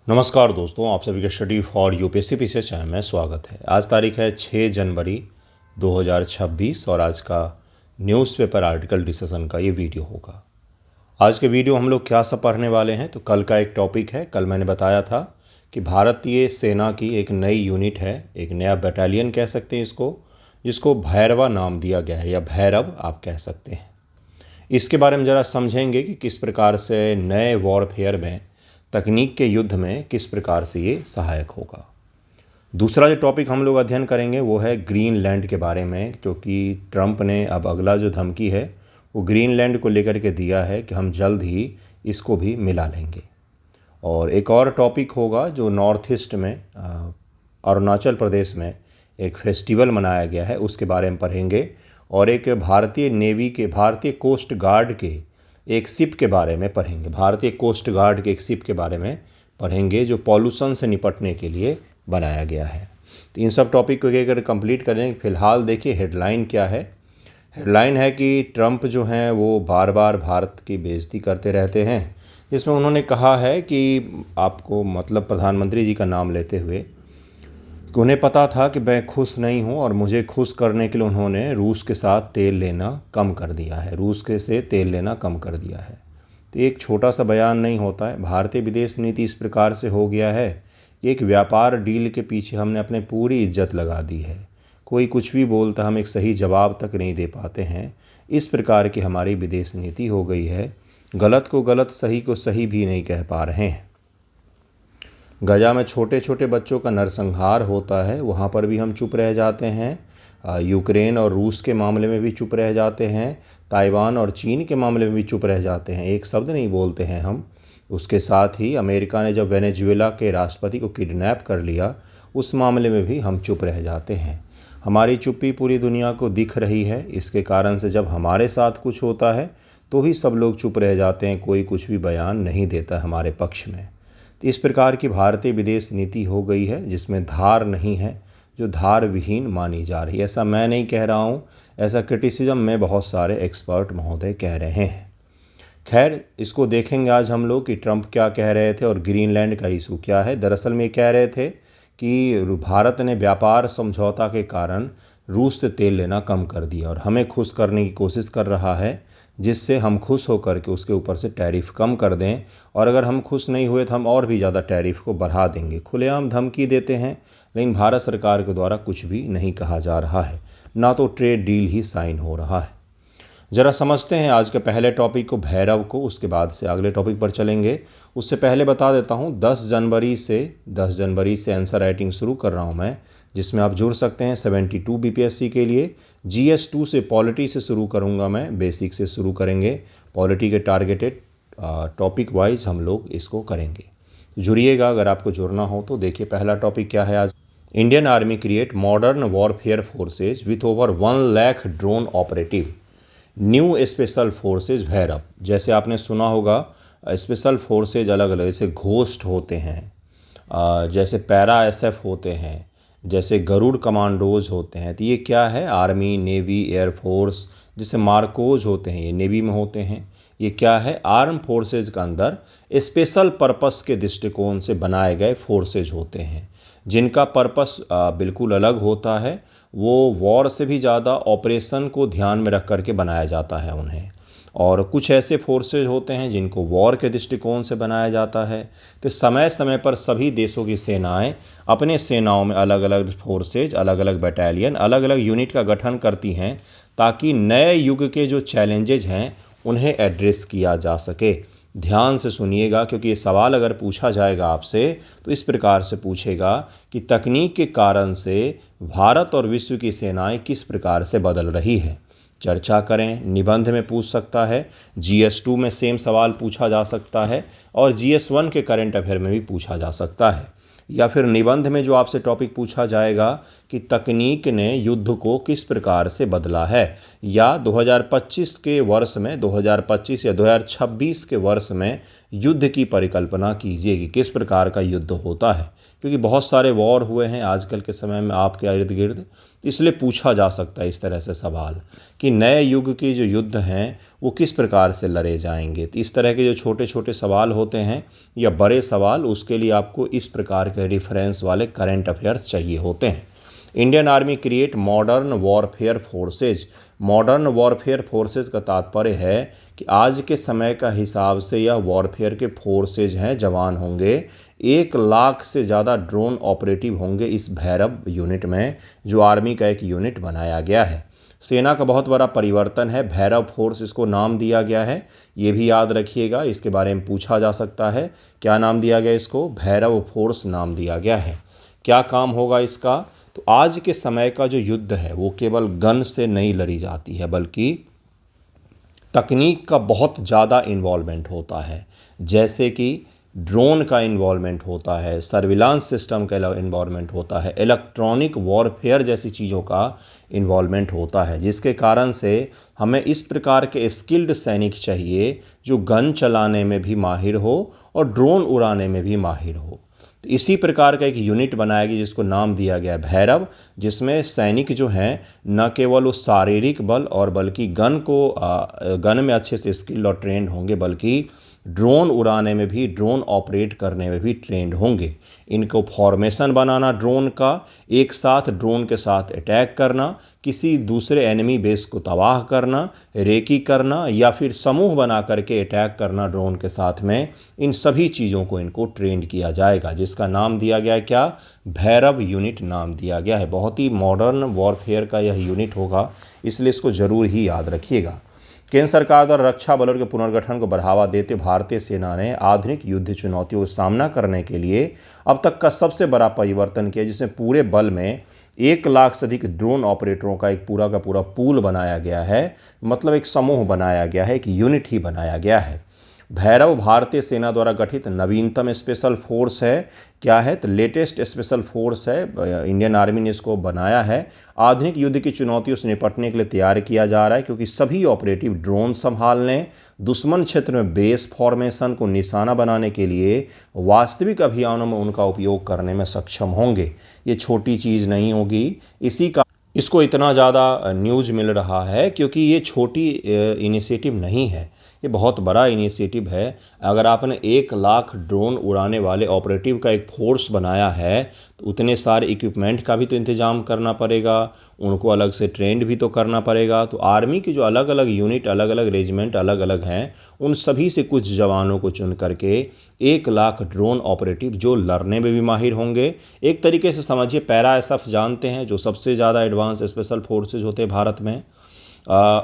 नमस्कार दोस्तों, आप सभी का study for UPSC PCS channel में स्वागत है। आज तारीख है 6 जनवरी 2026 और आज का न्यूज़पेपर आर्टिकल डिस्कशन का ये वीडियो होगा। आज के वीडियो हम लोग क्या सब पढ़ने वाले हैं, तो कल का एक टॉपिक है। कल मैंने बताया था कि भारतीय सेना की एक नई यूनिट है, एक नया बटालियन कह सकते हैं इसको, जिसको भैरवा नाम दिया गया है या भैरव आप कह सकते हैं। इसके बारे में ज़रा समझेंगे कि किस प्रकार से नए वॉरफेयर में, तकनीक के युद्ध में किस प्रकार से ये सहायक होगा। दूसरा जो टॉपिक हम लोग अध्ययन करेंगे वो है ग्रीनलैंड के बारे में, क्योंकि ट्रंप ने अब अगला जो धमकी है वो ग्रीनलैंड को लेकर के दिया है कि हम जल्द ही इसको भी मिला लेंगे। और एक और टॉपिक होगा जो नॉर्थ ईस्ट में अरुणाचल प्रदेश में एक फेस्टिवल मनाया गया है, उसके बारे में पढ़ेंगे। और एक भारतीय नेवी के, भारतीय कोस्ट गार्ड के एक शिप के बारे में पढ़ेंगे। भारतीय कोस्ट गार्ड के एक शिप के बारे में पढ़ेंगे जो पॉल्यूशन से निपटने के लिए बनाया गया है। तो इन सब टॉपिक को अगर कंप्लीट करेंगे, फिलहाल देखिए हेडलाइन क्या है। हेडलाइन है कि ट्रंप जो हैं वो बार बार भारत की बेइज्जती करते रहते हैं, जिसमें उन्होंने कहा है कि आपको, मतलब प्रधानमंत्री जी का नाम लेते हुए, कि उन्हें पता था कि मैं खुश नहीं हूं और मुझे खुश करने के लिए उन्होंने रूस के साथ तेल लेना कम कर दिया है, रूस के से तेल लेना कम कर दिया है। तो एक छोटा सा बयान नहीं होता है। भारतीय विदेश नीति इस प्रकार से हो गया है कि एक व्यापार डील के पीछे हमने अपनी पूरी इज्जत लगा दी है। कोई कुछ भी बोलता, हम एक सही जवाब तक नहीं दे पाते हैं। इस प्रकार की हमारी विदेश नीति हो गई है। गलत को गलत, सही को सही भी नहीं कह पा रहे हैं। गजा में छोटे छोटे बच्चों का नरसंहार होता है, वहाँ पर भी हम चुप रह जाते हैं। यूक्रेन और रूस के मामले में भी चुप रह जाते हैं। ताइवान और चीन के मामले में भी चुप रह जाते हैं, एक शब्द नहीं बोलते हैं हम। उसके साथ ही अमेरिका ने जब वेनेजुएला के राष्ट्रपति को किडनैप कर लिया, उस मामले में भी हम चुप रह जाते हैं। हमारी चुप्पी पूरी दुनिया को दिख रही है। इसके कारण से जब हमारे साथ कुछ होता है तो भी सब लोग चुप रह जाते हैं, कोई कुछ भी बयान नहीं देता हमारे पक्ष में। तो इस प्रकार की भारतीय विदेश नीति हो गई है, जिसमें धार नहीं है, जो धार विहीन मानी जा रही है। ऐसा मैं नहीं कह रहा हूँ, ऐसा क्रिटिसिज्म में बहुत सारे एक्सपर्ट महोदय कह रहे हैं। खैर, इसको देखेंगे आज हम लोग कि ट्रंप क्या कह रहे थे और ग्रीनलैंड का इशू क्या है। दरअसल में कह रहे थे कि भारत ने व्यापार समझौता के कारण रूस से तेल लेना कम कर दिया और हमें खुश करने की कोशिश कर रहा है, जिससे हम खुश होकर के उसके ऊपर से टैरिफ कम कर दें। और अगर हम खुश नहीं हुए तो हम और भी ज़्यादा टैरिफ को बढ़ा देंगे। खुलेआम धमकी देते हैं, लेकिन भारत सरकार के द्वारा कुछ भी नहीं कहा जा रहा है, ना तो ट्रेड डील ही साइन हो रहा है। ज़रा समझते हैं आज के पहले टॉपिक को, भैरव को, उसके बाद से अगले टॉपिक पर चलेंगे। उससे पहले बता देता हूँ 10 जनवरी से आंसर राइटिंग शुरू कर रहा हूँ मैं, जिसमें आप जुड़ सकते हैं 72 बीपीएससी के लिए। GS2 से पॉलिटी से शुरू करूँगा मैं, बेसिक से शुरू करेंगे। पॉलिटी के टारगेटेड टॉपिक वाइज हम लोग इसको करेंगे। जुड़िएगा अगर आपको जुड़ना हो तो। देखिए पहला टॉपिक क्या है आज। Indian army create modern warfare forces with over 1 lakh drone operative new special forces Bhairav. जैसे आपने सुना होगा, स्पेशल फोर्सेज अलग अलग, जैसे घोस्ट होते हैं, जैसे पैरा SF होते हैं, जैसे गरुड़ कमांडोज होते हैं। तो ये क्या है, आर्मी, नेवी, एयरफोर्स, जैसे मार्कोज होते हैं, ये नेवी में होते हैं। ये क्या है, आर्म फोर्सेज के अंदर स्पेशल पर्पस के दृष्टिकोण से बनाए गए फोर्सेज होते हैं, जिनका पर्पस बिल्कुल अलग होता है। वो वॉर से भी ज़्यादा ऑपरेशन को ध्यान में रख कर के बनाया जाता है उन्हें। और कुछ ऐसे फोर्सेज होते हैं जिनको वॉर के दृष्टिकोण से बनाया जाता है। तो समय समय पर सभी देशों की सेनाएं अपने सेनाओं में अलग अलग फोर्सेज, अलग अलग बटालियन, अलग अलग यूनिट का गठन करती हैं, ताकि नए युग के जो चैलेंजेज हैं उन्हें एड्रेस किया जा सके। ध्यान से सुनिएगा, क्योंकि ये सवाल अगर पूछा जाएगा आपसे तो इस प्रकार से पूछेगा कि तकनीक के कारण से भारत और विश्व की सेनाएं किस प्रकार से बदल रही हैं। चर्चा करें, निबंध में पूछ सकता है, GS2 में सेम सवाल पूछा जा सकता है और GS1 के करंट अफेयर में भी पूछा जा सकता है। या फिर निबंध में जो आपसे टॉपिक पूछा जाएगा कि तकनीक ने युद्ध को किस प्रकार से बदला है, या 2025 के वर्ष में, 2025 या 2026 के वर्ष में युद्ध की परिकल्पना कीजिए कि किस प्रकार का युद्ध होता है, क्योंकि बहुत सारे वॉर हुए हैं आजकल के समय में आपके इर्द गिर्द। इसलिए पूछा जा सकता है इस तरह से सवाल कि नए युग के जो युद्ध हैं वो किस प्रकार से लड़े जाएंगे। तो इस तरह के जो छोटे छोटे सवाल होते हैं या बड़े सवाल, उसके लिए आपको इस प्रकार के रेफरेंस वाले करंट अफेयर्स चाहिए होते हैं। Indian army create modern warfare forces. Modern warfare forces का तात्पर्य है कि आज के समय का हिसाब से यह वॉरफेयर के फोर्सेज हैं, जवान होंगे। 1 लाख से ज़्यादा ड्रोन ऑपरेटिव होंगे इस भैरव यूनिट में, जो आर्मी का एक यूनिट बनाया गया है। सेना का बहुत बड़ा परिवर्तन है, भैरव फोर्स इसको नाम दिया गया है। ये भी याद रखिएगा, इसके बारे में पूछा जा सकता है। क्या नाम दिया गया इसको? भैरव फोर्स नाम दिया गया है। क्या काम होगा इसका? तो आज के समय का जो युद्ध है वो केवल गन से नहीं लड़ी जाती है, बल्कि तकनीक का बहुत ज़्यादा इन्वॉल्वमेंट होता है। जैसे कि ड्रोन का इन्वॉल्वमेंट होता है, सर्विलांस सिस्टम का इन्वॉल्वमेंट होता है, इलेक्ट्रॉनिक वॉरफेयर जैसी चीज़ों का इन्वॉल्वमेंट होता है, जिसके कारण से हमें इस प्रकार के स्किल्ड सैनिक चाहिए जो गन चलाने में भी माहिर हो और ड्रोन उड़ाने में भी माहिर हो। तो इसी प्रकार का एक यूनिट बनाया गया जिसको नाम दिया गया भैरव, जिसमें सैनिक जो हैं न केवल वो शारीरिक बल और बल्कि गन में अच्छे से स्किल्ड और ट्रेंड होंगे, बल्कि ड्रोन उड़ाने में भी, ड्रोन ऑपरेट करने में भी ट्रेंड होंगे। इनको फॉर्मेशन बनाना ड्रोन का, एक साथ ड्रोन के साथ अटैक करना, किसी दूसरे एनिमी बेस को तबाह करना, रेकी करना या फिर समूह बना करके अटैक करना ड्रोन के साथ में, इन सभी चीज़ों को इनको ट्रेंड किया जाएगा, जिसका नाम दिया गया है क्या? भैरव यूनिट नाम दिया गया है। बहुत ही मॉडर्न वॉरफेयर का यह यूनिट होगा, इसलिए इसको ज़रूर ही याद रखिएगा। केंद्र सरकार द्वारा रक्षा बलों के पुनर्गठन को बढ़ावा देते भारतीय सेना ने आधुनिक युद्ध चुनौतियों का सामना करने के लिए अब तक का सबसे बड़ा परिवर्तन किया, जिसमें पूरे बल में 1 लाख से अधिक ड्रोन ऑपरेटरों का एक पूरा का पूरा पूल बनाया गया है। मतलब एक समूह बनाया गया है, एक यूनिट ही बनाया गया है। भैरव भारतीय सेना द्वारा गठित नवीनतम स्पेशल फोर्स है। क्या है? तो लेटेस्ट स्पेशल फोर्स है, इंडियन आर्मी ने इसको बनाया है। आधुनिक युद्ध की चुनौतियों से निपटने के लिए तैयार किया जा रहा है, क्योंकि सभी ऑपरेटिव ड्रोन संभालने, दुश्मन क्षेत्र में बेस फॉर्मेशन को निशाना बनाने के लिए वास्तविक अभियानों में उनका उपयोग करने में सक्षम होंगे। ये छोटी चीज़ नहीं होगी। इसको इतना ज़्यादा न्यूज़ मिल रहा है क्योंकि ये छोटी इनिशिएटिव नहीं है, ये बहुत बड़ा इनिशिएटिव है। अगर आपने 1 लाख ड्रोन उड़ाने वाले ऑपरेटिव का एक फोर्स बनाया है, तो उतने सारे इक्विपमेंट का भी तो इंतज़ाम करना पड़ेगा, उनको अलग से ट्रेंड भी तो करना पड़ेगा। तो आर्मी की जो अलग अलग यूनिट, अलग अलग रेजिमेंट अलग अलग हैं, उन सभी से कुछ जवानों को चुन करके 1 लाख ड्रोन ऑपरेटिव जो लड़ने में भी माहिर होंगे। एक तरीके से समझिए, पैरा एसएफ जानते हैं, जो सबसे ज़्यादा एडवांस स्पेशल फोर्सेज होते हैं भारत में,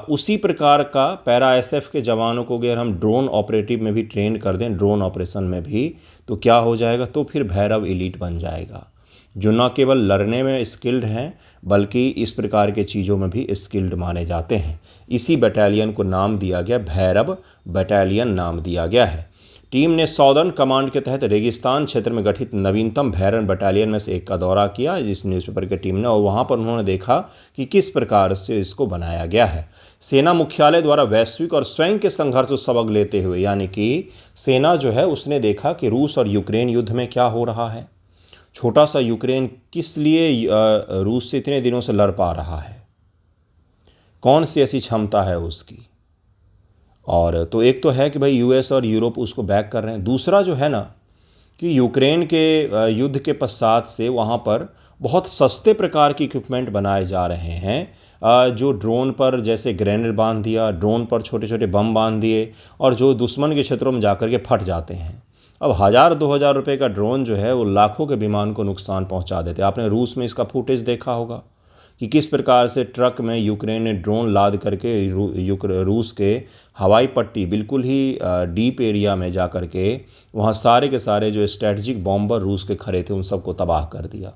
उसी प्रकार का पैरा एसएफ के जवानों को अगर हम ड्रोन ऑपरेटिव में भी ट्रेन कर दें, ड्रोन ऑपरेशन में भी, तो क्या हो जाएगा? तो फिर भैरव एलीट बन जाएगा, जो न केवल लड़ने में स्किल्ड हैं बल्कि इस प्रकार के चीज़ों में भी स्किल्ड माने जाते हैं। इसी बटालियन को नाम दिया गया भैरव बटालियन नाम दिया गया है। टीम ने सॉदर्न कमांड के तहत रेगिस्तान क्षेत्र में गठित नवीनतम भैरव बटालियन में से एक का दौरा किया इस न्यूज़पेपर की टीम ने, और वहां पर उन्होंने देखा कि किस प्रकार से इसको बनाया गया है। सेना मुख्यालय द्वारा वैश्विक और स्वयं के संघर्ष से सबक लेते हुए, यानी कि सेना जो है उसने देखा कि रूस और यूक्रेन युद्ध में क्या हो रहा है। छोटा सा यूक्रेन किस लिए रूस से इतने दिनों से लड़ पा रहा है, कौन सी ऐसी क्षमता है उसकी। और तो एक तो है कि भाई यूएस और यूरोप उसको बैक कर रहे हैं। दूसरा जो है ना कि यूक्रेन के युद्ध के पश्चात से वहाँ पर बहुत सस्ते प्रकार के इक्विपमेंट बनाए जा रहे हैं, जो ड्रोन पर जैसे ग्रेनेड बांध दिया, ड्रोन पर छोटे छोटे बम बांध दिए, और जो दुश्मन के क्षेत्रों में जाकर के फट जाते हैं। अब 1000-2000 रुपये का ड्रोन जो है वो लाखों के विमान को नुकसान पहुंचा देते। आपने रूस में इसका फुटेज देखा होगा कि किस प्रकार से ट्रक में यूक्रेन ने ड्रोन लाद करके रूस के हवाई पट्टी बिल्कुल ही डीप एरिया में जा कर के वहाँ सारे के सारे जो स्ट्रेटजिक बॉम्बर रूस के खड़े थे उन सबको तबाह कर दिया।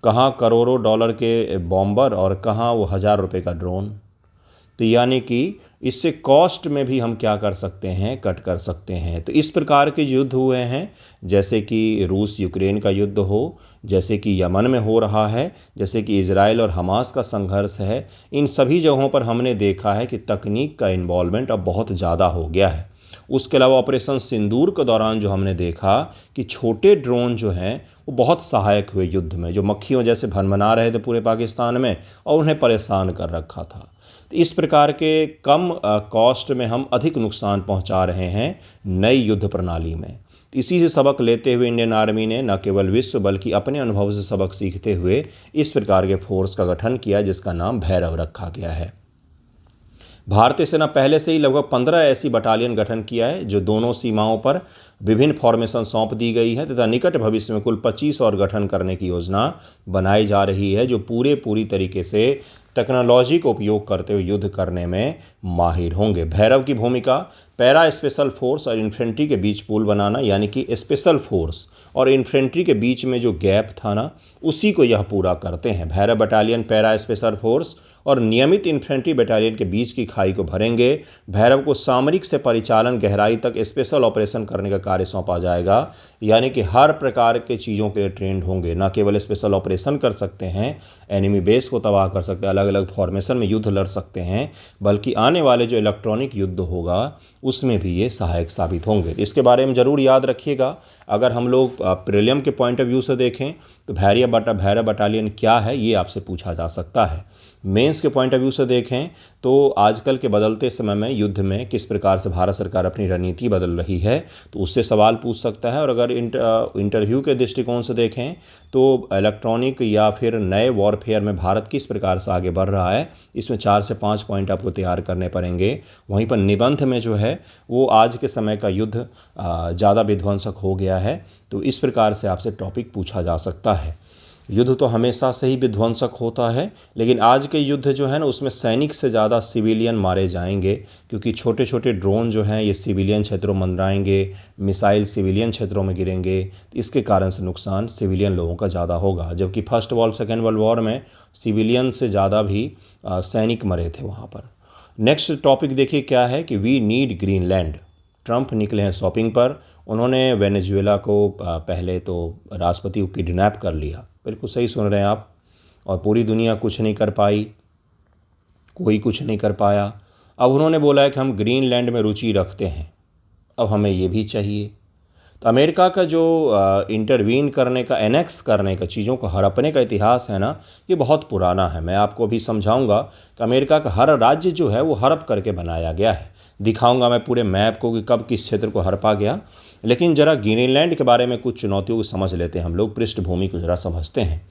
कहाँ करोड़ों डॉलर के बॉम्बर और कहाँ वो 1000 रुपये का ड्रोन। तो यानी कि इससे कॉस्ट में भी हम क्या कर सकते हैं, कट कर सकते हैं। तो इस प्रकार के युद्ध हुए हैं, जैसे कि रूस यूक्रेन का युद्ध हो, जैसे कि यमन में हो रहा है, जैसे कि इजराइल और हमास का संघर्ष है। इन सभी जगहों पर हमने देखा है कि तकनीक का इन्वॉल्वमेंट अब बहुत ज़्यादा हो गया है। उसके अलावा ऑपरेशन सिंदूर के दौरान जो हमने देखा कि छोटे ड्रोन जो हैं वो बहुत सहायक हुए युद्ध में, जो मक्खियों जैसे भनभना रहे थे पूरे पाकिस्तान में और उन्हें परेशान कर रखा था। तो इस प्रकार के कम कॉस्ट में हम अधिक नुकसान पहुंचा रहे हैं नई युद्ध प्रणाली में। तो इसी से सबक लेते हुए इंडियन आर्मी ने न केवल विश्व बल्कि अपने अनुभव से सबक सीखते हुए इस प्रकार के फोर्स का गठन किया जिसका नाम भैरव रखा गया है। भारतीय सेना पहले से ही लगभग 15 ऐसी बटालियन गठन किया है जो दोनों सीमाओं पर विभिन्न फॉर्मेशन सौंप दी गई है तथा निकट भविष्य में कुल 25 और गठन करने की योजना बनाई जा रही है जो पूरी तरीके से टेक्नोलॉजी का उपयोग करते हुए युद्ध करने में माहिर होंगे। भैरव की भूमिका पैरा स्पेशल फोर्स और इन्फेंट्री के बीच पुल बनाना, यानी कि स्पेशल फोर्स और इन्फेंट्री के बीच में जो गैप था ना उसी को यह पूरा करते हैं। Bhairav battalion para special force और नियमित इन्फेंट्री बटालियन के बीच की खाई को भरेंगे। भैरव को सामरिक से परिचालन गहराई तक स्पेशल ऑपरेशन करने का कार्य सौंपा जाएगा, यानी कि हर प्रकार के चीज़ों के लिए ट्रेंड होंगे। न केवल स्पेशल ऑपरेशन कर सकते हैं, एनिमी बेस को तबाह कर सकते हैं, अलग अलग फॉर्मेशन में युद्ध लड़ सकते हैं, बल्कि आने वाले जो इलेक्ट्रॉनिक युद्ध होगा उसमें भी ये सहायक साबित होंगे। इसके बारे में ज़रूर याद रखिएगा। अगर हम लोग प्रीलिम के पॉइंट ऑफ व्यू से देखें तो भैरव बटालियन क्या है ये आपसे पूछा जा सकता है। मेंस के पॉइंट ऑफ व्यू से देखें तो आजकल के बदलते समय में युद्ध में किस प्रकार से भारत सरकार अपनी रणनीति बदल रही है तो उससे सवाल पूछ सकता है। और अगर इंटरव्यू के दृष्टिकोण से देखें तो इलेक्ट्रॉनिक या फिर नए वॉरफेयर में भारत किस प्रकार से आगे बढ़ रहा है, इसमें 4 से 5 पॉइंट आपको तैयार करने पड़ेंगे। वहीं पर निबंध में जो है वो आज के समय का युद्ध ज़्यादा विध्वंसक हो गया है, तो इस प्रकार से आपसे टॉपिक पूछा जा सकता है। युद्ध तो हमेशा से ही विध्वंसक होता है, लेकिन आज के युद्ध जो है ना उसमें सैनिक से ज़्यादा सिविलियन मारे जाएंगे, क्योंकि छोटे छोटे ड्रोन जो हैं ये सिविलियन क्षेत्रों में मंडराएंगे, मिसाइल सिविलियन क्षेत्रों में गिरेंगे, इसके कारण से नुकसान सिविलियन लोगों का ज़्यादा होगा। जबकि first world second world war में सिविलियन से ज़्यादा भी सैनिक मरे थे वहाँ पर। नेक्स्ट टॉपिक देखिए क्या है कि वी नीड ग्रीनलैंड। ट्रंप निकले हैं शॉपिंग पर। उन्होंने वेनेजुएला को पहले तो राष्ट्रपति को किडनैप कर लिया, बिल्कुल सही सुन रहे हैं आप, और पूरी दुनिया कुछ नहीं कर पाई, कोई कुछ नहीं कर पाया। अब उन्होंने बोला है कि हम ग्रीनलैंड में रुचि रखते हैं, अब हमें ये भी चाहिए। तो अमेरिका का जो इंटरवीन करने का, एनेक्स करने का, चीज़ों को हड़पने का इतिहास है ना ये बहुत पुराना है। मैं आपको अभी समझाऊंगा कि अमेरिका का हर राज्य जो है वो हड़प करके बनाया गया है। दिखाऊंगा मैं पूरे मैप को कि कब किस क्षेत्र को हड़पा गया। लेकिन ज़रा ग्रीनलैंड के बारे में कुछ चुनौतियों को समझ लेते हैं हम लोग, पृष्ठभूमि को ज़रा समझते हैं।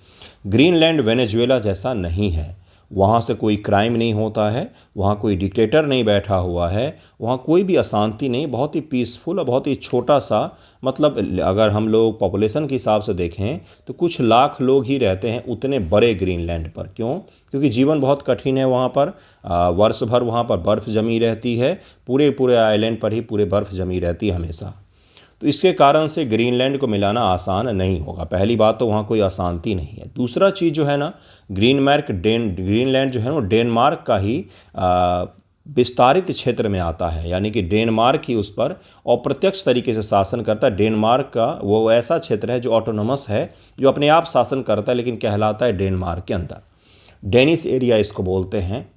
ग्रीनलैंड वेनेजुएला जैसा नहीं है। वहाँ से कोई क्राइम नहीं होता है, वहाँ कोई डिक्टेटर नहीं बैठा हुआ है, वहाँ कोई भी अशांति नहीं, बहुत ही पीसफुल और बहुत ही छोटा सा, मतलब अगर हम लोग पॉपुलेशन के हिसाब से देखें तो कुछ लाख लोग ही रहते हैं उतने बड़े ग्रीनलैंड पर। क्यों? क्योंकि जीवन बहुत कठिन है वहाँ पर। वर्ष भर वहाँ पर बर्फ़ जमी रहती है, पूरे आइलैंड पर ही पूरे बर्फ़ जमी रहती है हमेशा। तो इसके कारण से ग्रीनलैंड को मिलाना आसान नहीं होगा। पहली बात तो वहाँ कोई अशांति नहीं है। दूसरा चीज़ जो है ना, ग्रीनलैंड जो है वो डेनमार्क का ही विस्तारित क्षेत्र में आता है, यानी कि डेनमार्क ही उस पर अप्रत्यक्ष तरीके से शासन करता है। डेनमार्क का वो ऐसा क्षेत्र है जो ऑटोनोमस है, जो अपने आप शासन करता है, लेकिन कहलाता है डेनमार्क के अंदर। डेनिश एरिया इसको बोलते हैं।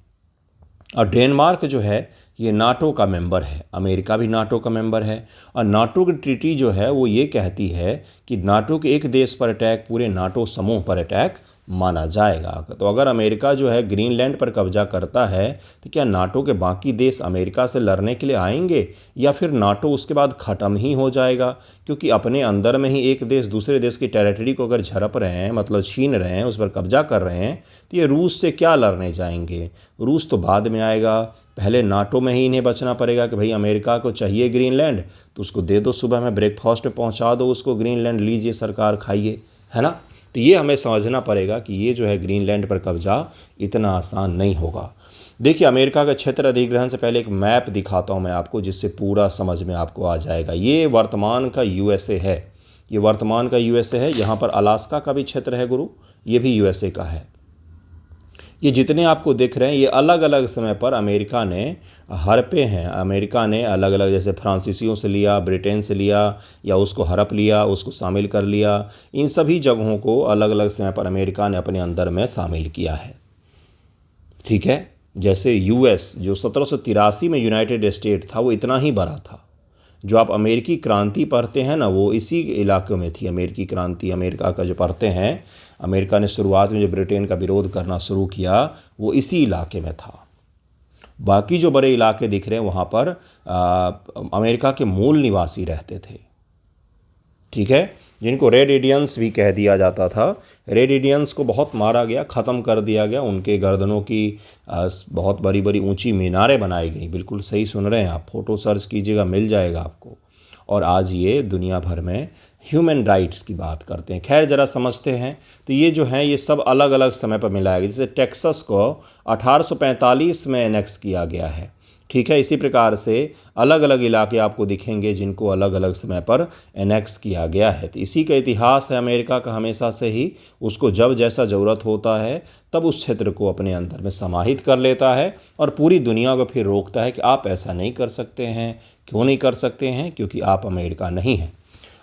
और डेनमार्क जो है ये नाटो का मेंबर है, अमेरिका भी नाटो का मेंबर है। और नाटो की ट्रीटी जो है वो ये कहती है कि नाटो के एक देश पर अटैक पूरे नाटो समूह पर अटैक माना जाएगा। तो अगर अमेरिका जो है ग्रीनलैंड पर कब्जा करता है तो क्या नाटो के बाकी देश अमेरिका से लड़ने के लिए आएंगे, या फिर नाटो उसके बाद ख़त्म ही हो जाएगा? क्योंकि अपने अंदर में ही एक देश दूसरे देश की टेरिटरी को अगर झड़प रहे हैं, मतलब छीन रहे हैं, उस पर कब्जा कर रहे हैं, तो ये रूस से क्या लड़ने जाएंगे? रूस तो बाद में आएगा, पहले नाटो में ही इन्हें बचना पड़ेगा कि भाई अमेरिका को चाहिए ग्रीनलैंड तो उसको दे दो, सुबह में ब्रेकफास्ट में पहुंचा दो उसको, ग्रीनलैंड लीजिए सरकार, खाइए, है ना। तो ये हमें समझना पड़ेगा कि ये जो है ग्रीनलैंड पर कब्जा इतना आसान नहीं होगा। देखिए अमेरिका का क्षेत्र अधिग्रहण से पहले एक मैप दिखाता हूँ मैं आपको, जिससे पूरा समझ में आपको आ जाएगा। ये वर्तमान का यूएसए है, ये वर्तमान का यूएसए है। यहाँ पर अलास्का का भी क्षेत्र है गुरु, ये भी यूएसए का है। ये जितने आपको दिख रहे हैं ये अलग अलग समय पर अमेरिका ने हड़पे हैं। अमेरिका ने अलग अलग, जैसे फ्रांसीसियों से लिया, ब्रिटेन से लिया, या उसको हड़प लिया, उसको शामिल कर लिया। इन सभी जगहों को अलग अलग समय पर अमेरिका ने अपने अंदर में शामिल किया है। ठीक है, जैसे यूएस जो 1783 में यूनाइटेड स्टेट था वो इतना ही बड़ा था, जो आप अमेरिकी क्रांति पढ़ते हैं ना, वो इसी इलाके में थी। अमेरिकी क्रांति, अमेरिका का जो पढ़ते हैं, अमेरिका ने शुरुआत में जो ब्रिटेन का विरोध करना शुरू किया वो इसी इलाके में था। बाकी जो बड़े इलाके दिख रहे हैं वहाँ पर अमेरिका के मूल निवासी रहते थे, ठीक है, जिनको रेड इंडियंस भी कह दिया जाता था। रेड इंडियंस को बहुत मारा गया, ख़त्म कर दिया गया, उनके गर्दनों की बहुत बड़ी बड़ी ऊंची मीनारें बनाई गई। बिल्कुल सही सुन रहे हैं आप, फ़ोटो सर्च कीजिएगा मिल जाएगा आपको। और आज ये दुनिया भर में ह्यूमन राइट्स की बात करते हैं। खैर ज़रा समझते हैं, तो ये जो है ये सब अलग अलग समय पर मिलाया गया। जैसे टेक्सास को 1845 में एनेक्स किया गया है, ठीक है। इसी प्रकार से अलग अलग इलाके आपको दिखेंगे जिनको अलग अलग समय पर एनेक्स किया गया है। तो इसी का इतिहास है अमेरिका का, हमेशा से ही उसको जब जैसा ज़रूरत होता है तब उस क्षेत्र को अपने अंदर में समाहित कर लेता है और पूरी दुनिया को फिर रोकता है कि आप ऐसा नहीं कर सकते हैं। क्यों नहीं कर सकते हैं? क्योंकि आप अमेरिका नहीं हैं।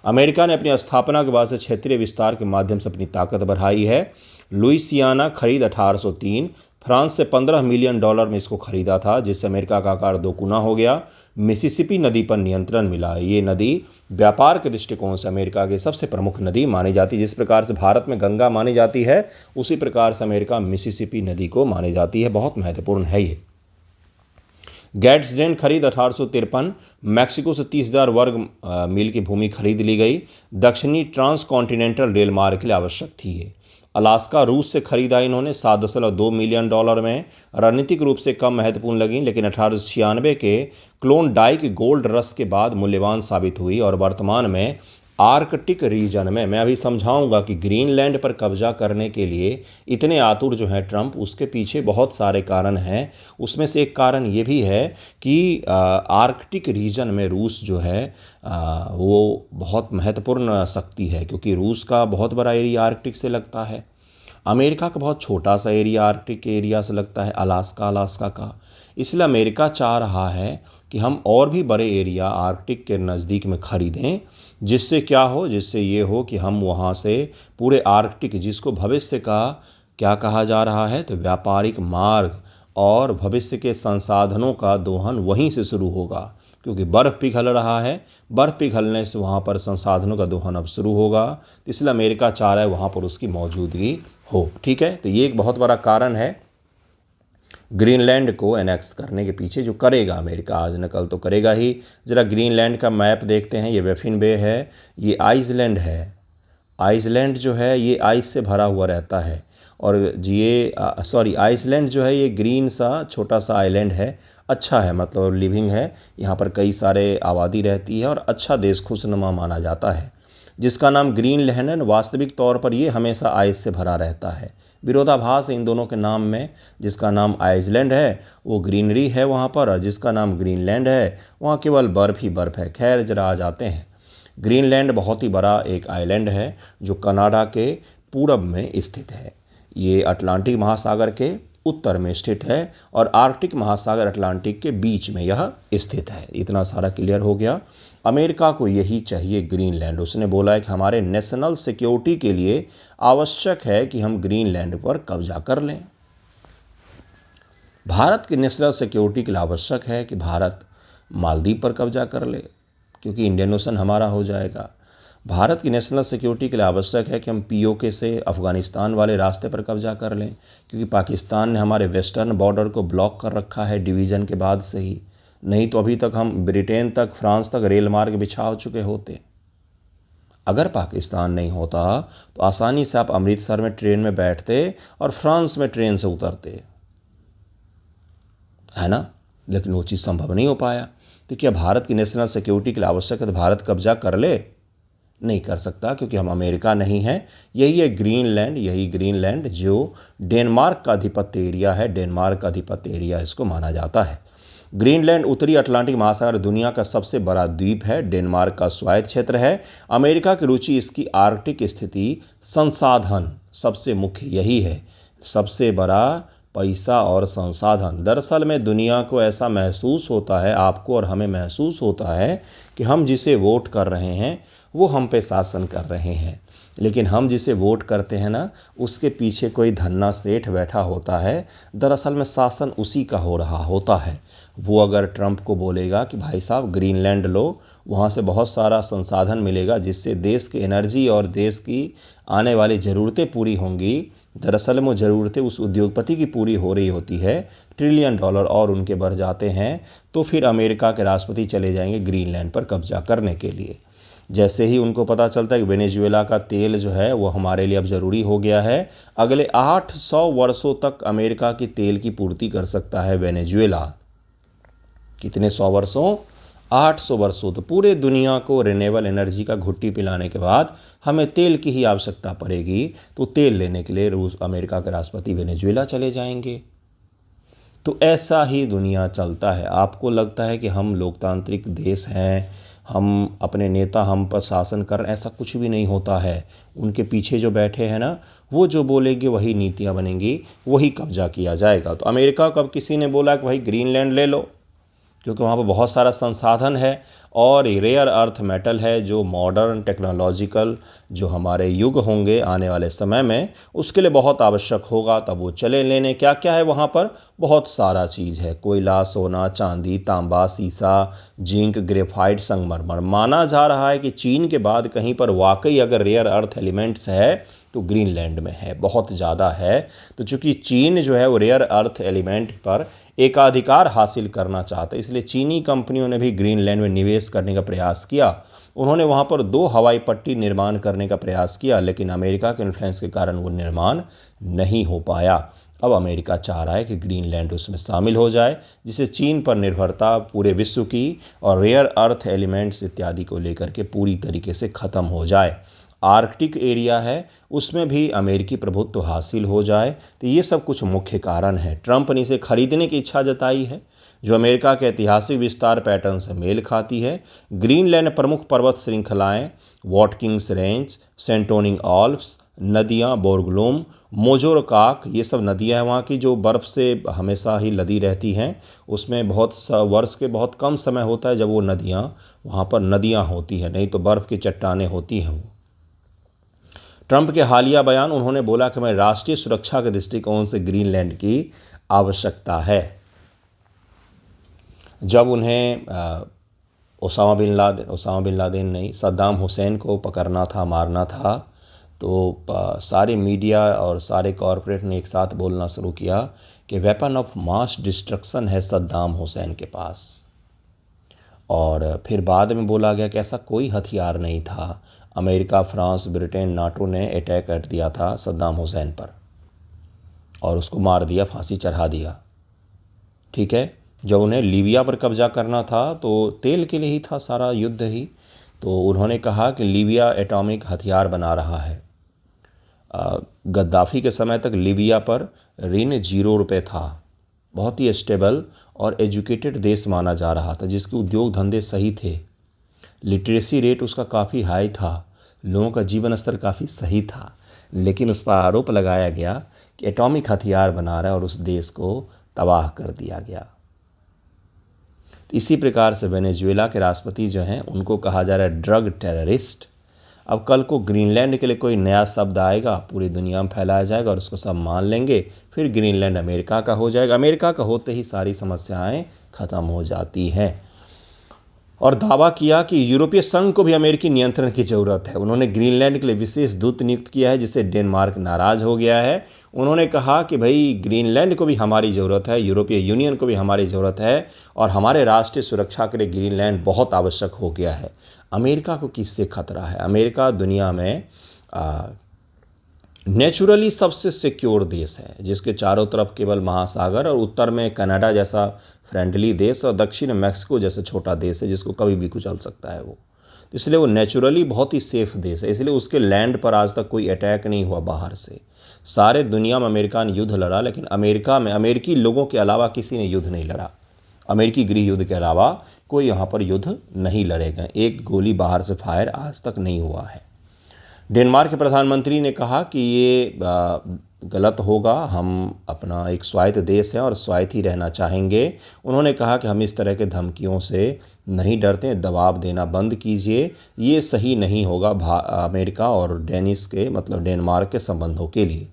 अमेरिका ने अपनी स्थापना के बाद से क्षेत्रीय विस्तार के माध्यम से अपनी ताकत बढ़ाई है। लुइसियाना खरीद 1803, फ्रांस से $15 मिलियन में इसको खरीदा था, जिससे अमेरिका का आकार 2 गुना हो गया। मिसिसिपी नदी पर नियंत्रण मिला। ये नदी व्यापार के दृष्टिकोण से अमेरिका की सबसे प्रमुख नदी मानी जाती है। जिस प्रकार से भारत में गंगा मानी जाती है, उसी प्रकार से अमेरिका मिसिसिपी नदी को मानी जाती है। बहुत महत्वपूर्ण है ये। गैट्सडेन खरीद 1853, मैक्सिको से 30,000 वर्ग मील की भूमि खरीद ली गई। दक्षिणी ट्रांस कॉन्टिनेंटल रेल मार्ग के लिए आवश्यक थी ये। अलास्का रूस से खरीदा इन्होंने $7.2 मिलियन में। रणनीतिक रूप से कम महत्वपूर्ण लगी, लेकिन 1896 के क्लोनडाइक गोल्ड रश के बाद मूल्यवान साबित हुई और वर्तमान में आर्कटिक रीजन में, मैं अभी समझाऊंगा कि ग्रीनलैंड पर कब्जा करने के लिए इतने आतुर जो हैं ट्रंप, उसके पीछे बहुत सारे कारण हैं। उसमें से एक कारण ये भी है कि आर्कटिक रीजन में रूस जो है वो बहुत महत्वपूर्ण शक्ति है, क्योंकि रूस का बहुत बड़ा एरिया आर्कटिक से लगता है। अमेरिका का बहुत छोटा सा एरिया आर्कटिक के एरिया से लगता है, अलास्का का। इसलिए अमेरिका चाह रहा है कि हम और भी बड़े एरिया आर्कटिक के नज़दीक में खरीदें, जिससे क्या हो, जिससे ये हो कि हम वहाँ से पूरे आर्कटिक, जिसको भविष्य का क्या कहा जा रहा है, तो व्यापारिक मार्ग और भविष्य के संसाधनों का दोहन वहीं से शुरू होगा, क्योंकि बर्फ़ पिघल रहा है। बर्फ़ पिघलने से वहाँ पर संसाधनों का दोहन अब शुरू होगा। इसलिए अमेरिका चाह रहा है वहाँ पर उसकी मौजूदगी हो, ठीक है। तो ये एक बहुत बड़ा कारण है ग्रीनलैंड को एनेक्स करने के पीछे, जो करेगा अमेरिका आज न कल तो करेगा ही। ज़रा ग्रीनलैंड का मैप देखते हैं। ये बेफिन बे है, ये आइसलैंड है। आइसलैंड जो है ये आइस से भरा हुआ रहता है, और ये आइसलैंड जो है ये ग्रीन सा छोटा सा आइलैंड है। अच्छा है, मतलब लिविंग है, यहाँ पर कई सारे आबादी रहती है और अच्छा देश, खुशनुमा माना जाता है। जिसका नाम ग्रीनलैंड है, वास्तविक तौर पर ये हमेशा आइस से भरा रहता है। विरोधाभास है इन दोनों के नाम में। जिसका नाम आइसलैंड है वो ग्रीनरी है वहाँ पर, और जिसका नाम ग्रीनलैंड है वहाँ केवल बर्फ़ ही बर्फ़ है। खैर जरा आ जाते हैं। ग्रीनलैंड बहुत ही बड़ा एक आइलैंड है जो कनाडा के पूरब में स्थित है। ये अटलांटिक महासागर के उत्तर में स्थित है और आर्कटिक महासागर अटलांटिक के बीच में यह स्थित है। इतना सारा क्लियर हो गया। अमेरिका को यही चाहिए ग्रीनलैंड। उसने बोला है कि हमारे नेशनल सिक्योरिटी के लिए आवश्यक है कि हम ग्रीनलैंड पर कब्जा कर लें। भारत की नेशनल सिक्योरिटी के लिए आवश्यक है कि भारत मालदीव पर कब्जा कर ले, क्योंकि इंडियन ओशन हमारा हो जाएगा। भारत की नेशनल सिक्योरिटी के लिए आवश्यक है कि हम पीओके से अफ़गानिस्तान वाले रास्ते पर कब्जा कर लें, क्योंकि पाकिस्तान ने हमारे वेस्टर्न बॉर्डर को ब्लॉक कर रखा है डिवीज़न के बाद से ही। नहीं तो अभी तक हम ब्रिटेन तक, फ्रांस तक रेल मार्ग बिछा चुके होते। अगर पाकिस्तान नहीं होता तो आसानी से आप अमृतसर में ट्रेन में बैठते और फ्रांस में ट्रेन से उतरते, है ना। लेकिन वो चीज़ संभव नहीं हो पाया। तो क्या भारत की नेशनल सिक्योरिटी के लिए आवश्यक है तो भारत कब्जा कर ले? नहीं कर सकता, क्योंकि हम अमेरिका नहीं हैं। यही है ग्रीनलैंड, यही ग्रीनलैंड जो डेनमार्क का आधिपत्य एरिया है, डेनमार्क का आधिपत्य एरिया इसको माना जाता है। ग्रीनलैंड उत्तरी अटलांटिक महासागर दुनिया का सबसे बड़ा द्वीप है, डेनमार्क का स्वायत्त क्षेत्र है। अमेरिका की रुचि इसकी आर्कटिक स्थिति, संसाधन सबसे मुख्य यही है, सबसे बड़ा पैसा और संसाधन। दरअसल में दुनिया को ऐसा महसूस होता है, आपको और हमें महसूस होता है कि हम जिसे वोट कर रहे हैं वो हम पे शासन कर रहे हैं, लेकिन हम जिसे वोट करते हैं ना, उसके पीछे कोई धन्ना सेठ बैठा होता है। दरअसल में शासन उसी का हो रहा होता है। वो अगर ट्रंप को बोलेगा कि भाई साहब ग्रीनलैंड लो, वहाँ से बहुत सारा संसाधन मिलेगा जिससे देश की एनर्जी और देश की आने वाली ज़रूरतें पूरी होंगी। दरअसल वो ज़रूरतें उस उद्योगपति की पूरी हो रही होती है, ट्रिलियन डॉलर और उनके बढ़ जाते हैं, तो फिर अमेरिका के राष्ट्रपति चले जाएंगे ग्रीनलैंड पर कब्जा करने के लिए। जैसे ही उनको पता चलता है कि वेनेजुएला का तेल जो है वो हमारे लिए अब ज़रूरी हो गया है, अगले 800 वर्षों तक अमेरिका की तेल की पूर्ति कर सकता है वेनेजुएला। कितने 100 वर्षों? 800 वर्षों। तो पूरे दुनिया को रिन्यूएबल एनर्जी का घुट्टी पिलाने के बाद हमें तेल की ही आवश्यकता पड़ेगी, तो तेल लेने के लिए अमेरिका के राष्ट्रपति वेनेजुएला चले जाएंगे। तो ऐसा ही दुनिया चलता है। आपको लगता है कि हम लोकतांत्रिक देश हैं, हम अपने नेता हम पर शासन कर, ऐसा कुछ भी नहीं होता है। उनके पीछे जो बैठे हैं ना, वो जो बोलेंगे वही नीतियाँ बनेंगी, वही कब्जा किया जाएगा। तो अमेरिका को अब किसी ने बोला कि भाई ग्रीनलैंड ले लो, क्योंकि वहाँ पर बहुत सारा संसाधन है और रेयर अर्थ मेटल है जो मॉडर्न टेक्नोलॉजिकल जो हमारे युग होंगे आने वाले समय में, उसके लिए बहुत आवश्यक होगा। तब वो चले लेने। क्या क्या है वहाँ पर? बहुत सारा चीज़ है, कोयला, सोना, चांदी, तांबा, सीसा, जिंक, ग्रेफाइट, संगमरमर। माना जा रहा है कि चीन के बाद कहीं पर वाकई अगर रेयर अर्थ एलिमेंट्स है तो ग्रीनलैंड में है, बहुत ज़्यादा है। तो चूँकि चीन जो है वो रेयर अर्थ एलिमेंट पर एकाधिकार हासिल करना चाहता है, इसलिए चीनी कंपनियों ने भी ग्रीनलैंड में निवेश करने का प्रयास किया। उन्होंने वहाँ पर 2 हवाई पट्टी निर्माण करने का प्रयास किया, लेकिन अमेरिका के इन्फ्लुएंस के कारण वो निर्माण नहीं हो पाया। अब अमेरिका चाह रहा है कि ग्रीनलैंड उसमें शामिल हो जाए, जिससे चीन पर निर्भरता पूरे विश्व की और रेयर अर्थ एलिमेंट्स इत्यादि को लेकर के पूरी तरीके से ख़त्म हो जाए। आर्कटिक एरिया है, उसमें भी अमेरिकी प्रभुत्व हासिल हो जाए। तो ये सब कुछ मुख्य कारण है। ट्रंप ने इसे खरीदने की इच्छा जताई है, जो अमेरिका के ऐतिहासिक विस्तार पैटर्न से मेल खाती है। ग्रीनलैंड प्रमुख पर्वत श्रृंखलाएं, वॉटकिंग्स रेंज, सेंटोनिंग आल्प्स, नदियाँ बोर्गलूम, मोजोरकाक, ये सब नदियाँ हैं वहाँ की जो बर्फ़ से हमेशा ही लदी रहती हैं। उसमें वर्ष के बहुत कम समय होता है जब वो नदियाँ वहाँ पर नदियाँ होती हैं, नहीं तो बर्फ़ की चट्टानें होती हैं वो। ट्रंप के हालिया बयान, उन्होंने बोला कि मैं राष्ट्रीय सुरक्षा के दृष्टिकोण से ग्रीनलैंड की आवश्यकता है। जब उन्हें ओसामा बिन लादेन नहीं, सद्दाम हुसैन को पकड़ना था, मारना था, तो सारे मीडिया और सारे कॉरपोरेट ने एक साथ बोलना शुरू किया कि वेपन ऑफ मास डिस्ट्रक्शन है सद्दाम हुसैन के पास। और फिर बाद में बोला गया कि ऐसा कोई हथियार नहीं था। अमेरिका, फ्रांस, ब्रिटेन, नाटो ने अटैक कर दिया था सद्दाम हुसैन पर और उसको मार दिया, फांसी चढ़ा दिया। ठीक है, जब उन्हें लीबिया पर कब्जा करना था तो तेल के लिए ही था सारा युद्ध ही। तो उन्होंने कहा कि लीबिया एटॉमिक हथियार बना रहा है। गद्दाफ़ी के समय तक लीबिया पर ऋण 0 रुपये था। बहुत ही स्टेबल और एजुकेटेड देश माना जा रहा था, जिसके उद्योग धंधे सही थे। लिटरेसी रेट उसका काफ़ी हाई था, लोगों का जीवन स्तर काफ़ी सही था। लेकिन उस पर आरोप लगाया गया कि एटॉमिक हथियार बना रहा है और उस देश को तबाह कर दिया गया। तो इसी प्रकार से वेनेजुएला के राष्ट्रपति जो हैं उनको कहा जा रहा है ड्रग टेररिस्ट। अब कल को ग्रीनलैंड के लिए कोई नया शब्द आएगा, पूरी दुनिया में फैलाया जाएगा और उसको सब मान लेंगे, फिर ग्रीनलैंड अमेरिका का हो जाएगा। अमेरिका का होते ही सारी समस्याएं ख़त्म हो जाती हैं। और दावा किया कि यूरोपीय संघ को भी अमेरिकी नियंत्रण की ज़रूरत है। उन्होंने ग्रीनलैंड के लिए विशेष दूत नियुक्त किया है, जिससे डेनमार्क नाराज़ हो गया है। उन्होंने कहा कि भाई ग्रीनलैंड को भी हमारी ज़रूरत है, यूरोपीय यूनियन को भी हमारी ज़रूरत है और हमारे राष्ट्रीय सुरक्षा के लिए ग्रीनलैंड बहुत आवश्यक हो गया है। अमेरिका को किससे खतरा है? अमेरिका दुनिया में नेचुरली सबसे सिक्योर देश है, जिसके चारों तरफ केवल महासागर और उत्तर में कनाडा जैसा फ्रेंडली देश और दक्षिण में मैक्सिको जैसा छोटा देश है जिसको कभी भी कुचल सकता है वो। इसलिए वो नेचुरली बहुत ही सेफ देश है। इसलिए उसके लैंड पर आज तक कोई अटैक नहीं हुआ बाहर से। सारे दुनिया में अमेरिका ने युद्ध लड़ा, लेकिन अमेरिका में अमेरिकी लोगों के अलावा किसी ने युद्ध नहीं लड़ा। अमेरिकी गृह युद्ध के अलावा कोई यहाँ पर युद्ध नहीं लड़ेगा। एक गोली बाहर से फायर आज तक नहीं हुआ है। डेनमार्क के प्रधानमंत्री ने कहा कि ये गलत होगा, हम अपना एक स्वायत्त देश है और स्वायत्त ही रहना चाहेंगे। उन्होंने कहा कि हम इस तरह के धमकियों से नहीं डरते, दबाव देना बंद कीजिए, ये सही नहीं होगा अमेरिका और डेनिश के मतलब डेनमार्क के संबंधों के लिए।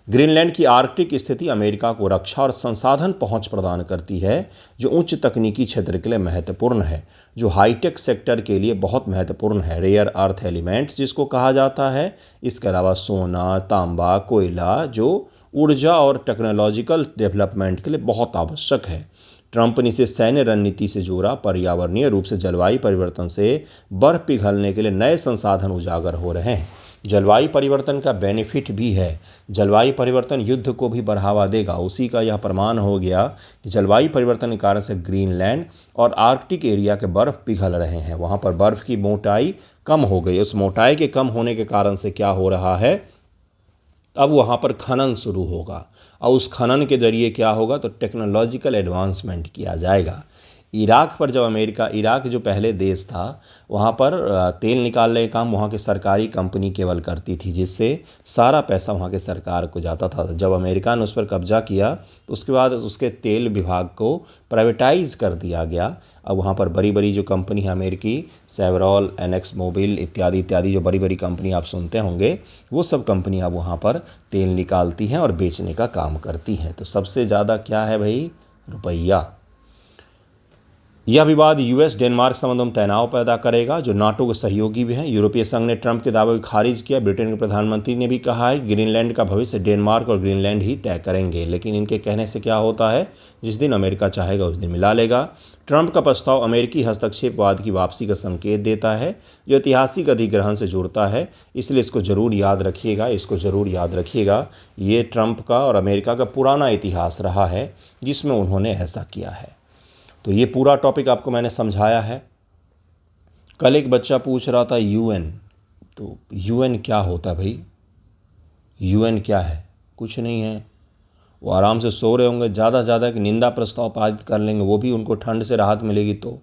ग्रीनलैंड की आर्कटिक स्थिति अमेरिका को रक्षा और संसाधन पहुंच प्रदान करती है, जो उच्च तकनीकी क्षेत्र के लिए महत्वपूर्ण है, जो हाईटेक सेक्टर के लिए बहुत महत्वपूर्ण है। रेयर अर्थ एलिमेंट्स जिसको कहा जाता है, इसके अलावा सोना, तांबा, कोयला, जो ऊर्जा और टेक्नोलॉजिकल डेवलपमेंट के लिए बहुत आवश्यक है। ट्रंप ने इसे सैन्य रणनीति से जोड़ा। पर्यावरणीय रूप से जलवायु परिवर्तन से बर्फ पिघलने के लिए नए संसाधन उजागर हो रहे हैं। जलवायु परिवर्तन का बेनिफिट भी है। जलवायु परिवर्तन युद्ध को भी बढ़ावा देगा। उसी का यह प्रमाण हो गया कि जलवायु परिवर्तन के कारण से ग्रीनलैंड और आर्कटिक एरिया के बर्फ़ पिघल रहे हैं। वहाँ पर बर्फ़ की मोटाई कम हो गई। उस मोटाई के कम होने के कारण से क्या हो रहा है, अब वहाँ पर खनन शुरू होगा और उस खनन के जरिए क्या होगा, तो टेक्नोलॉजिकल एडवांसमेंट किया जाएगा। इराक पर जब इराक जो पहले देश था, वहाँ पर तेल निकालने का काम वहाँ की सरकारी कंपनी केवल करती थी, जिससे सारा पैसा वहाँ के सरकार को जाता था। जब अमेरिका ने उस पर कब्जा किया तो उसके बाद उसके तेल विभाग को प्राइवेटाइज कर दिया गया। अब वहाँ पर बड़ी बड़ी जो कंपनी है अमेरिकी, सेवरॉल, एनेक्स मोबिल इत्यादि इत्यादि जो बड़ी बड़ी कंपनी आप सुनते होंगे, वो सब कंपनी अब वहाँ पर तेल निकालती हैं और बेचने का काम करती हैं। तो सबसे ज़्यादा क्या है भाई, रुपया। यह विवाद यूएस डेनमार्क संबंधों में तनाव पैदा करेगा, जो नाटो के सहयोगी भी हैं। यूरोपीय संघ ने ट्रंप के दावे को खारिज किया। ब्रिटेन के प्रधानमंत्री ने भी कहा है कि ग्रीनलैंड का भविष्य डेनमार्क और ग्रीनलैंड ही तय करेंगे। लेकिन इनके कहने से क्या होता है, जिस दिन अमेरिका चाहेगा उस दिन मिला लेगा। ट्रंप का प्रस्ताव अमेरिकी हस्तक्षेपवाद की वापसी का संकेत देता है, जो ऐतिहासिक अधिग्रहण से जुड़ता है। इसलिए इसको ज़रूर याद रखिएगा, ये ट्रंप का और अमेरिका का पुराना इतिहास रहा है जिसमें उन्होंने ऐसा किया है। तो ये पूरा टॉपिक आपको मैंने समझाया है। कल एक बच्चा पूछ रहा था यूएन, तो यूएन क्या होता है भाई, यूएन क्या है? कुछ नहीं है। वो आराम से सो रहे होंगे, ज़्यादा से ज़्यादा एक निंदा प्रस्ताव पारित कर लेंगे, वो भी उनको ठंड से राहत मिलेगी तो,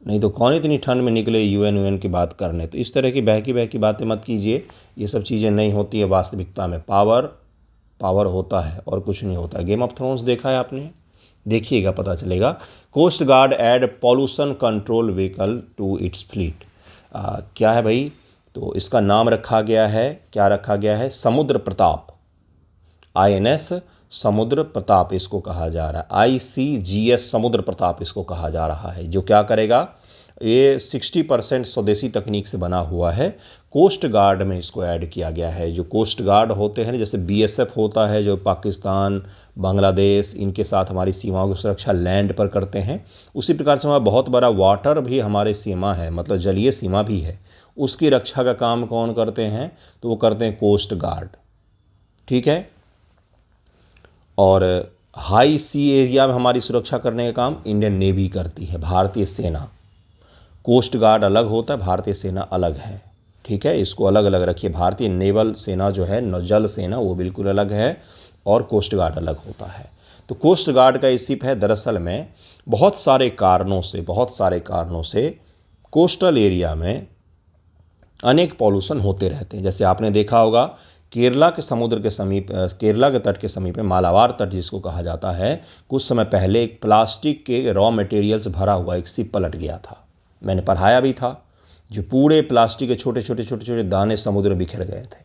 नहीं तो कौन इतनी ठंड में निकले यूएन की बात करने। तो इस तरह की बहकी बातें मत कीजिए, ये सब चीज़ें नहीं होती है वास्तविकता में। पावर होता है और कुछ नहीं होता है। गेम ऑफ थ्रोन्स देखा है आपने? देखिएगा, पता चलेगा। Coast guard add pollution control vehicle to its fleet. क्या है भाई, तो इसका नाम रखा गया है समुद्र प्रताप। INS समुद्र प्रताप इसको कहा जा रहा है। ICGS समुद्र प्रताप इसको कहा जा रहा है, जो क्या करेगा, ये 60% स्वदेशी तकनीक से बना हुआ है। कोस्ट गार्ड में इसको ऐड किया गया है। जो कोस्ट गार्ड होते हैं, जैसे BSF होता है जो पाकिस्तान, बांग्लादेश, इनके साथ हमारी सीमाओं की सुरक्षा लैंड पर करते हैं, उसी प्रकार से हमारा बहुत बड़ा वाटर भी हमारे सीमा है, मतलब जलीय सीमा भी है। उसकी रक्षा का काम कौन करते हैं, तो वो करते हैं कोस्ट गार्ड, ठीक है। और हाई सी एरिया में हमारी सुरक्षा करने का काम इंडियन नेवी करती है, भारतीय सेना। कोस्ट गार्ड अलग होता है, भारतीय सेना अलग है, ठीक है। इसको अलग अलग रखिए। भारतीय नेवल सेना जो है, जल सेना, वो बिल्कुल अलग है और कोस्ट गार्ड अलग होता है। तो कोस्ट गार्ड का शिप है, दरअसल में बहुत सारे कारणों से कोस्टल एरिया में अनेक पॉल्यूशन होते रहते हैं। जैसे आपने देखा होगा केरला के समुद्र के समीप, केरला के तट के समीप में मालाबार तट जिसको कहा जाता है, कुछ समय पहले एक प्लास्टिक के रॉ मटेरियल्स भरा हुआ एक शिप पलट गया था। मैंने पढ़ाया भी था, जो पूरे प्लास्टिक के छोटे छोटे दाने समुद्र में बिखर गए थे।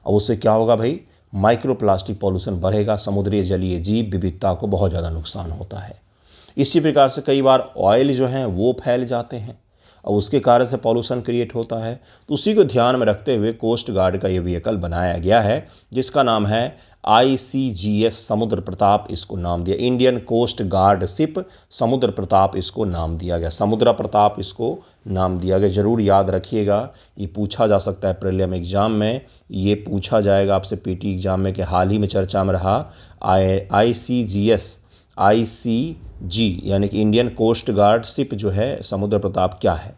अब उससे क्या होगा भाई, माइक्रो प्लास्टिक पॉल्यूशन बढ़ेगा, समुद्री जलीय जीव विविधता को बहुत ज़्यादा नुकसान होता है। इसी प्रकार से कई बार ऑयल जो हैं वो फैल जाते हैं और उसके कारण से पॉल्यूशन क्रिएट होता है। तो उसी को ध्यान में रखते हुए कोस्ट गार्ड का ये व्हीकल बनाया गया है, जिसका नाम है ICGS समुद्र प्रताप, इसको नाम दिया। इंडियन कोस्ट गार्ड शिप समुद्र प्रताप इसको नाम दिया गया, समुद्र प्रताप इसको नाम दिया गया। ज़रूर याद रखिएगा, ये पूछा जा सकता है प्रीलिम एग्ज़ाम में, ये पूछा जाएगा आपसे PT एग्ज़ाम में, कि हाल ही में चर्चा में रहा ICG यानी कि इंडियन कोस्ट गार्ड शिप जो है समुद्र प्रताप क्या है।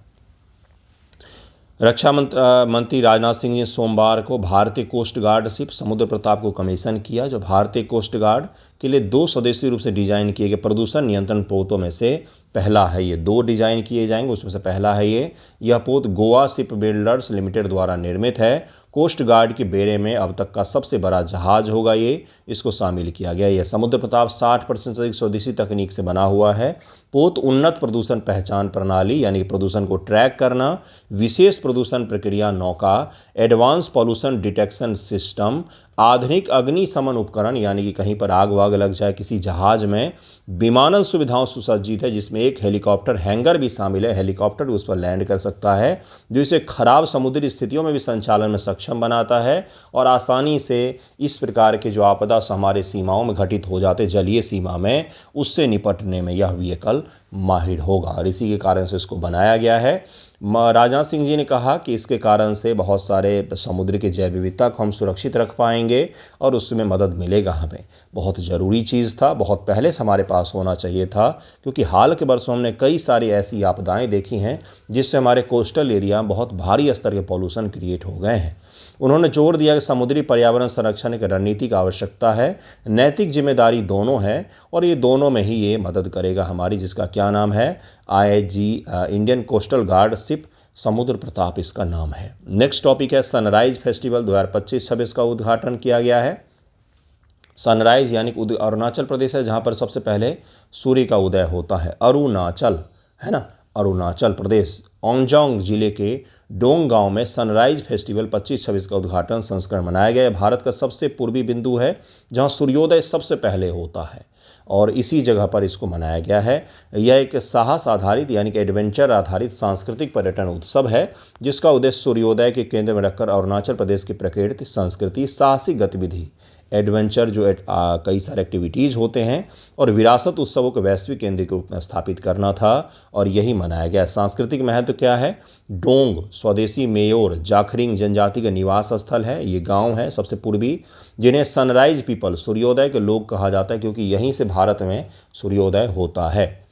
रक्षा मंत्री राजनाथ सिंह ने सोमवार को भारतीय कोस्ट गार्ड शिप समुद्र प्रताप को कमीशन किया, जो भारतीय कोस्ट गार्ड के लिए 2 स्वदेशी रूप से डिजाइन किए गए प्रदूषण नियंत्रण पोतों में से पहला है ये, 2 डिजाइन किए जाएंगे, उसमें से पहला है ये। यह पोत गोवा शिप बिल्डर्स लिमिटेड द्वारा निर्मित है। कोस्ट गार्ड के बेड़े में अब तक का सबसे बड़ा जहाज होगा ये, इसको शामिल किया गया। यह समुद्र प्रताप 60% से अधिक स्वदेशी तकनीक से बना हुआ है। पोत उन्नत प्रदूषण पहचान प्रणाली यानी कि प्रदूषण को ट्रैक करना, विशेष प्रदूषण प्रक्रिया नौका, एडवांस पॉल्यूशन डिटेक्शन सिस्टम, आधुनिक अग्निशमन उपकरण यानी कि कहीं पर आग वाग लग जाए किसी जहाज में, विमानन सुविधाओं सुसज्जित है जिसमें एक हेलीकॉप्टर हैंगर भी शामिल है, हेलीकॉप्टर उस पर लैंड कर सकता है, जो इसे खराब समुद्री स्थितियों में भी संचालन में सक्षम बनाता है और आसानी से इस प्रकार के जो आपदा हमारे सीमाओं में घटित हो जाते जलीय सीमा में, उससे निपटने में यह व्हीकल माहिर होगा और इसी के कारण से इसको बनाया गया है। राजनाथ सिंह जी ने कहा कि इसके कारण से बहुत सारे समुद्र की जैव विविधता को हम सुरक्षित रख पाएंगे और उसमें मदद मिलेगा हमें। बहुत ज़रूरी चीज़ था, बहुत पहले से हमारे पास होना चाहिए था, क्योंकि हाल के वर्षों हमने कई सारी ऐसी आपदाएं देखी हैं जिससे हमारे कोस्टल एरिया में बहुत भारी स्तर के पॉल्यूशन क्रिएट हो गए हैं। उन्होंने जोर दिया कि समुद्री पर्यावरण संरक्षण एक रणनीतिक आवश्यकता है, नैतिक जिम्मेदारी दोनों है और ये दोनों में ही ये मदद करेगा हमारी, जिसका क्या नाम है, IAG Indian coastal guard ship समुद्र प्रताप इसका नाम है। नेक्स्ट टॉपिक है सनराइज फेस्टिवल 2025-26 का उद्घाटन किया गया है। सनराइज यानी अरुणाचल प्रदेश है जहाँ पर सबसे पहले सूर्य का उदय होता है, अरुणाचल है ना, अरुणाचल प्रदेश। ओंगजोंग जिले के डोंग गांव में सनराइज फेस्टिवल 25-26 का उद्घाटन संस्करण मनाया गया है। भारत का सबसे पूर्वी बिंदु है जहां सूर्योदय सबसे पहले होता है और इसी जगह पर इसको मनाया गया है। यह एक साहस आधारित यानी कि एडवेंचर आधारित सांस्कृतिक पर्यटन उत्सव है जिसका उद्देश्य सूर्योदय के केंद्र में रखकर अरुणाचल प्रदेश की प्रकृति, संस्कृति, साहसिक गतिविधि, एडवेंचर जो कई सारे एक्टिविटीज़ होते हैं और विरासत उत्सवों को वैश्विक केंद्र के रूप में स्थापित करना था और यही मनाया गया। सांस्कृतिक महत्व क्या है, डोंग स्वदेशी मेयोर जाखरिंग जनजाति का निवास स्थल है, ये गांव है सबसे पूर्वी, जिन्हें सनराइज पीपल सूर्योदय के लोग कहा जाता है क्योंकि यहीं से भारत में सूर्योदय होता है।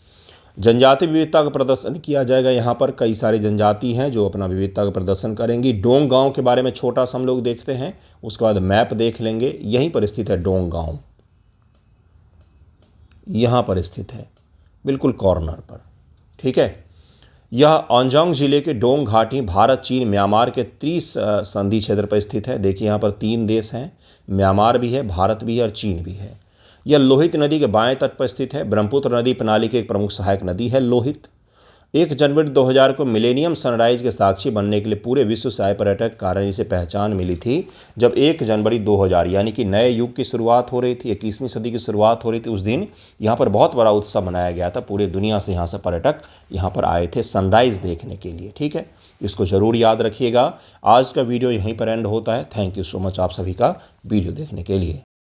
जनजाति विविधता का प्रदर्शन किया जाएगा, यहाँ पर कई सारी जनजाति हैं जो अपना विविधता का प्रदर्शन करेंगी। डोंग गांव के बारे में छोटा सा हम लोग देखते हैं, उसके बाद मैप देख लेंगे। यहीं पर स्थित है डोंग गांव, यहाँ पर स्थित है बिल्कुल कॉर्नर पर, ठीक है। यह ओंगजोंग जिले के डोंग घाटी भारत, चीन, म्यांमार के संधि क्षेत्र पर स्थित है। देखिए यहाँ पर 3 देश हैं, म्यांमार भी है, भारत भी है और चीन भी है। यह लोहित नदी के बाएं तट पर स्थित है। ब्रह्मपुत्र नदी प्रणाली की एक प्रमुख सहायक नदी है लोहित। 1 जनवरी 2000 को मिलेनियम सनराइज के साक्षी बनने के लिए पूरे विश्व से आए पर्यटक कारण इसे पहचान मिली थी। जब 1 जनवरी 2000 यानी कि नए युग की शुरुआत हो रही थी, 21वीं सदी की शुरुआत हो रही थी, उस दिन यहाँ पर बहुत बड़ा उत्सव मनाया गया था। पूरे दुनिया से यहाँ से पर्यटक यहाँ पर आए थे सनराइज देखने के लिए, ठीक है। इसको ज़रूर याद रखिएगा। आज का वीडियो यहीं पर एंड होता है। थैंक यू सो मच आप सभी का वीडियो देखने के लिए।